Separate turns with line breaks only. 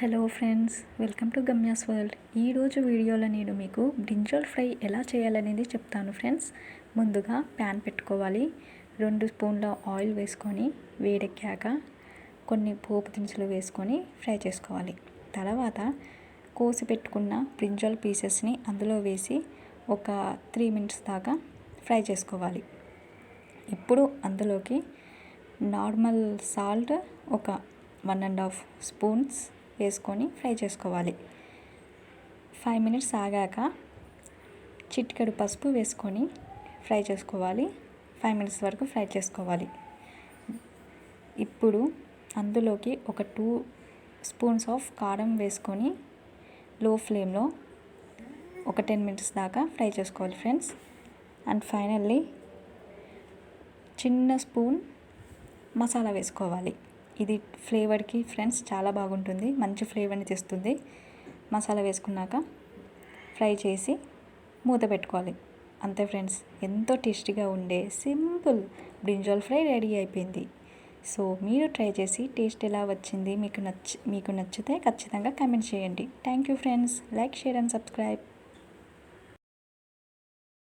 Hello friends, welcome to గమ్యాస్ world. ఈరోజు వీడియోలో నేను మీకు బ్రింజాల్ ఫ్రై ఎలా చేయాలనేది చెప్తాను ఫ్రెండ్స్. ముందుగా ప్యాన్ పెట్టుకోవాలి. 2 స్పూన్ల ఆయిల్ వేసుకొని వేడెక్కాక కొన్ని పోపు దినుసులు వేసుకొని ఫ్రై చేసుకోవాలి. తర్వాత కోసి పెట్టుకున్న బ్రింజాల్ పీసెస్ని అందులో వేసి ఒక 3 మినిట్స్ దాకా ఫ్రై చేసుకోవాలి. ఇప్పుడు అందులోకి నార్మల్ సాల్ట్ ఒక 1.5 స్పూన్స్ వేసుకొని ఫ్రై చేసుకోవాలి. 5 మినిట్స్ ఆగాక చిటికెడు పసుపు వేసుకొని ఫ్రై చేసుకోవాలి. 5 మినిట్స్ వరకు ఫ్రై చేసుకోవాలి. ఇప్పుడు అందులోకి ఒక 2 స్పూన్స్ ఆఫ్ కారం వేసుకొని లో ఫ్లేమ్లో ఒక 10 మినిట్స్ దాకా ఫ్రై చేసుకోవాలి ఫ్రెండ్స్. అండ్ ఫైనల్లీ చిన్న స్పూన్ మసాలా వేసుకోవాలి. ఇది ఫ్లేవర్కి ఫ్రెండ్స్ చాలా బాగుంటుంది, మంచి ఫ్లేవర్ని తెస్తుంది. మసాలా వేసుకున్నాక ఫ్రై చేసి మూత పెట్టుకోవాలి. అంతే ఫ్రెండ్స్, ఎంతో టేస్టీగా ఉండే సింపుల్ బ్రింజాల్ ఫ్రై రెడీ అయిపోయింది. సో మీరు ట్రై చేసి టేస్ట్ ఎలా వచ్చింది మీకు నచ్చితే ఖచ్చితంగా కామెంట్ చేయండి. Thank you friends. Like, share and subscribe.